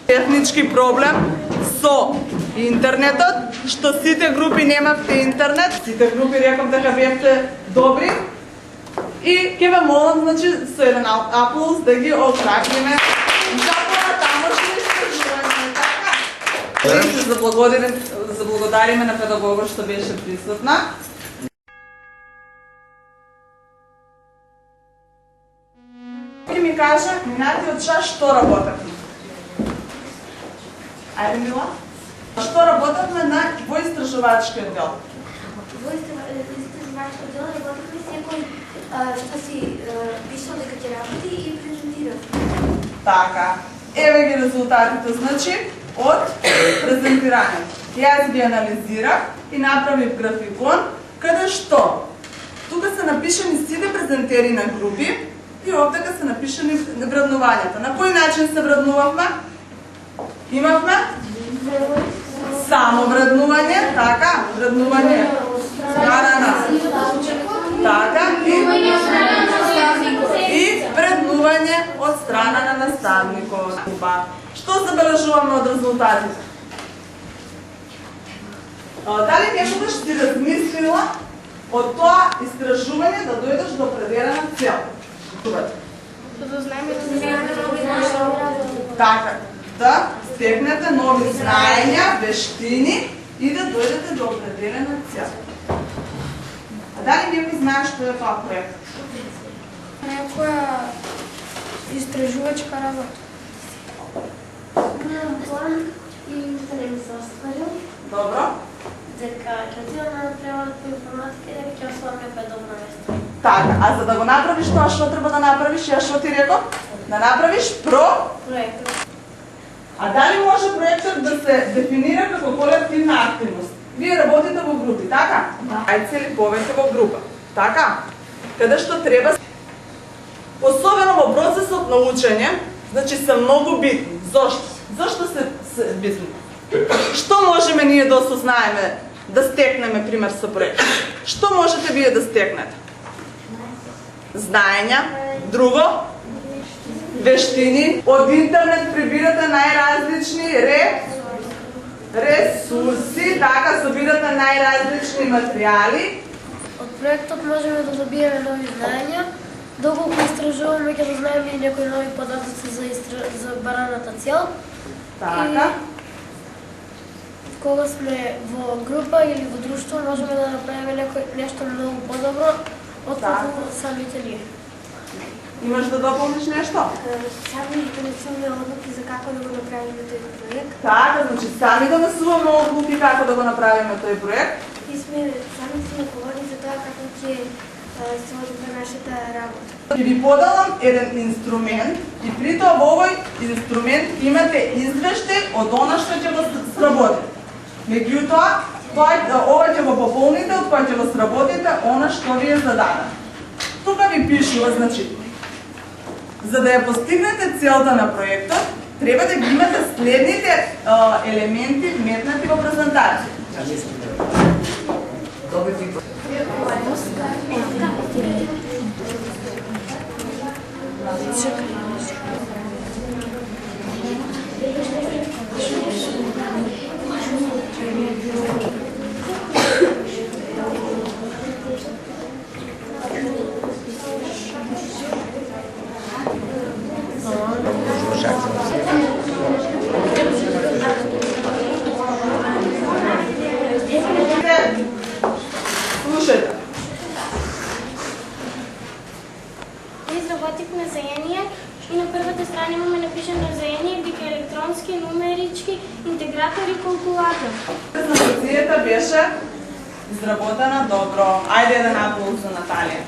Технички проблем со интернетот, што сите групи немавте интернет, сите групи рекам дека бевте добри и ќе ве молам, значи, со еден аплауз да ги отракнеме за понатамошни истражувања, така? Да се заблагодариме на педагогот што беше присутна. Ќе ми кажа, минатиот час што работевме? Ајде, Мила? Што работевме во истражувачкиот дел? Во истражувачкиот дел работевме секој што си пишал дека ќе работи и презентирав. Така. Еве ги резултатите, значи, од презентирањето. Јас ги анализирав и направив графикон, каде што тука се напишани сите презентери на групи и овдека се напишани вреднувањата. На кој начин се вреднувавме? Имавме само вреднување, така, вреднување страна на, така, и вреднување од страна на наставникот. Што забележуваме од резултатите? Дали некогаш си размислила од тоа истражување да дојдеш до определена цел? Така, да стекнете нови знаења, вештини и да дојдете до определена цел. А дали некој знае што е тоа проект? Некоја истражувачка работа. План и да не ми се остварил. Добро. Дека ќе отидам на превод по информатика и дека ќе оставам некоја добра место. Така, а за да го направиш тоа, што треба да направиш? Ја што ти реков? Да направиш проект. А дали може проектот да се дефинира како колективна активност? Вие работите во групи, така? Да. Ајде се ли повеќе во група, така? Каде што треба, особено во процесот на учење, значи се многу битни. Зошто? Зошто се битни? Што можеме ние да осознаеме, да стекнеме пример со проект? Што можете вие да стекнете? Знаења, друго? Вештини. Од интернет прибирате најразлични ресурси, така, собирате најразлични материјали. Од проектот можеме да добиеме нови знаења, доколку истражуваме ќе да знаеме и некои нови податоци за бараната цел. Така. Кога сме во група или во друштво, можеме да направиме нешто многу подобро отколку самите ние. Имаш да дополниш нешто? Сами донесуваме одлуки за како да го направиме тој проект. Така, значи сами донесуваме одлуки како да го направиме тој проект. И сами сме говори за тоа како ќе се одлика нашата работа. Ќе ви подалам еден инструмент и при тоа во овој инструмент имате извештај од она што ќе го сработите. Меѓутоа, ова ќе го пополните, од кој ќе го сработите она што ви е зададено. Тука ви пишува, значи, за да ја постигнете целта на проектот, треба да ги имате следните елементи вметнати во презентација. Слушајте. Изработивме зајање и на првата страна имаме напишано зајање дека електронски, нумерички, интегратор и калкулатор. Презентацијата беше изработена добро. Ајде еден аплауз за Наталија.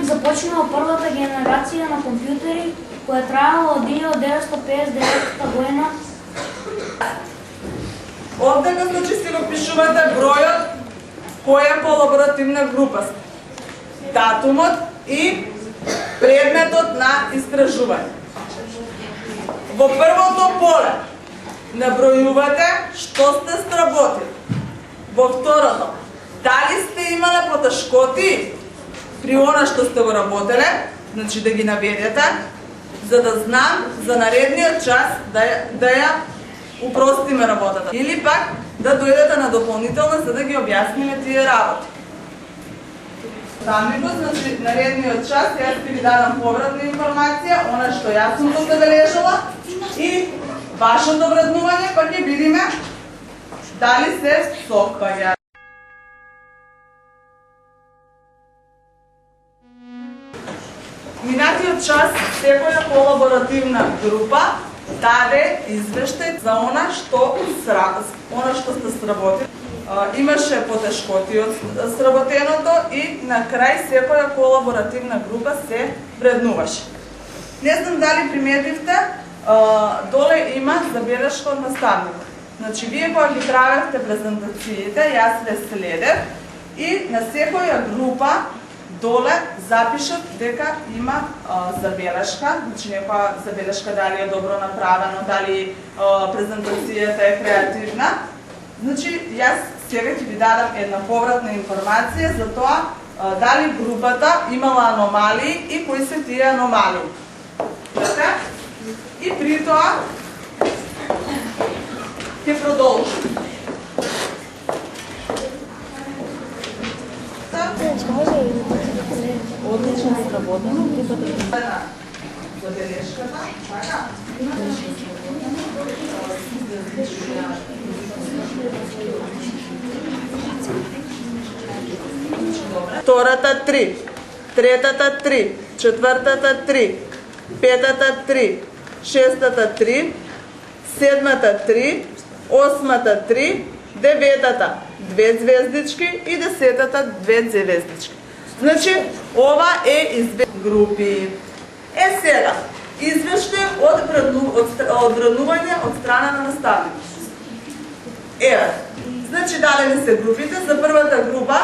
Започнала првата генерација на компјутери, која траела од 1959 година. Овдека, значи, си го пишувате бројот, која колаборативна група сте, датумот и предметот на истражување. Во првото поле набројувате што сте сработили. Во второто, дали сте имале потешкоти при она што сте го работеле, значи да ги наведете, за да знам за наредниот час да ја упростиме работата. Или пак да дојдете на дополнителна за да ги објасниме тие работи. Тамнико, значи наредниот час јас ќе ви дадам повратна информација, она што јас сум го забележала и вашето вреднување, па ќе видиме дали се совпаѓа. Минатиот час секоја колаборативна група даде извештај за она што сте сработили. Имаше потешкоти од сработеното и на крај секоја колаборативна група се вреднуваше. Не знам дали приметивте, доле има забелешка од наставникот. Значи, вие кога ги правевте презентациите, јас ве следев и на секоја група доле запишат дека има забелешка, значи некоја забелешка дали е добро направено, дали презентацијата е креативна. Значи, јас сега ќе ви дадам една повратна информација за тоа дали групата имала аномалии и кои се тие аномалии. Така? И при тоа ќе продолжим. Одлично сработено, групата на забелешката, така? Втората 3, третата 3, четвртата 3, петата 3, шестата 3, седмата 3, осмата 3, деветата 2 звездички и 10-та 2 звездички. Значи, ова е извештај групи. Сега, извештај од вреднување од страна на наставникот. Значи, дадени се групите. За првата група,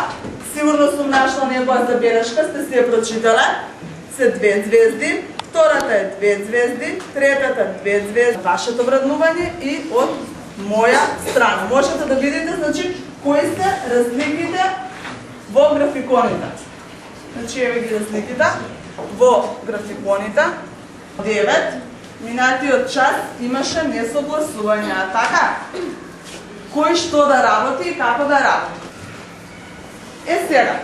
сигурно сум нашла некоја забелешка, сте си ја прочитале, се 2 звезди, втората е 2 звезди, третата 2 звезди. Вашето вреднување и од моја страна. Можете да видите, значи, кои се разликите во графиконите. Значи, еве ги разликите во графиконите. 9. Минатиот час имаше несогласувања, така? Кој што да работи и како да работи. Сега,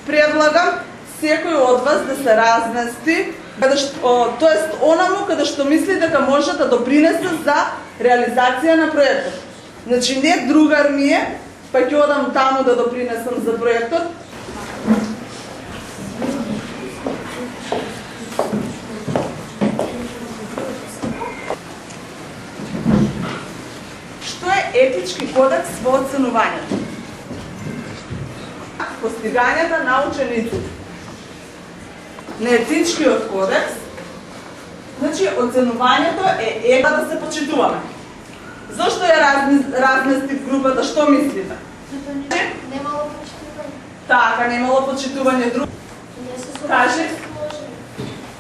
предлагам секој од вас да се размести, тоест онаму каде што мисли дека може да допринесе за реализација на проектот. Значи, не другар ми е, па ќе одам таму да допринесам за проектот. Што е етички кодекс во оценувањето? Постигањата на учениците. На етичкиот кодекс, значи, оценувањето е да се почитуваме. Зошто ја разместив групата? Што мислите? Немало почитување. Така, немало почитување друго. Кажи?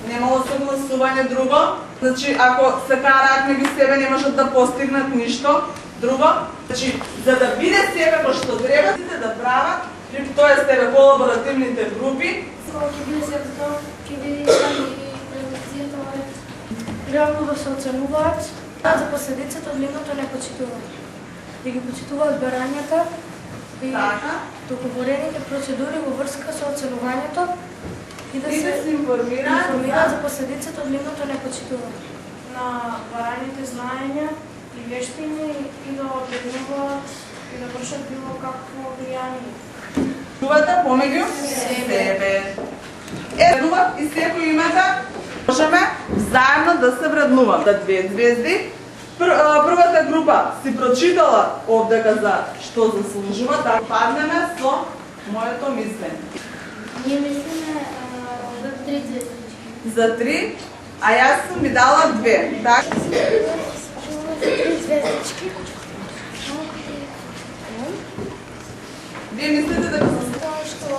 Немало согласување друго. Значи, ако се караат меѓу себе, не можат да постигнат ништо друго. Значи, за да биде себе кој што треба да прават, тоа е себе колаборативните групи. Ќе биде се и презентацијата, реално да се оценуваат за последиците од нивното непочитување. Да ги почитуваат барањата и договорените процедури во врска со оценувањето и да се информираат за последиците од нивното непочитување. На барањите знаења и вештини и да обеднуваат и да вршат било какво влијание. Чувате помеѓу себе. Вреднуват и секој имате, можеме заедно да се вреднуват. За 2 звезди. Првата група си прочитала овдека за што заслужува, да паднеме со моето мислење. Ние мислиме за 3 звездички. За 3, а јас сум ми дала 2. Так? 3 звездички. Вие мислите дека се Тоа што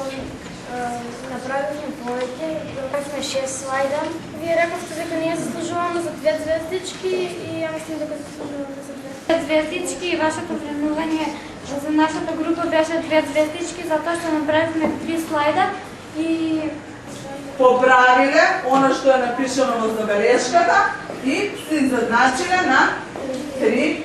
направивме повеќе, добавивме 6 слайда. Вие рековте дека ние заслужуваме за 2 звездички и ја мислам дека заслужуваме за 2 звездички и вашето вреднување за нашата група беше 2 звездички, затоа што направивме 3 слайда и поправиле оно што е напишано во забелешката и се изначиле на 3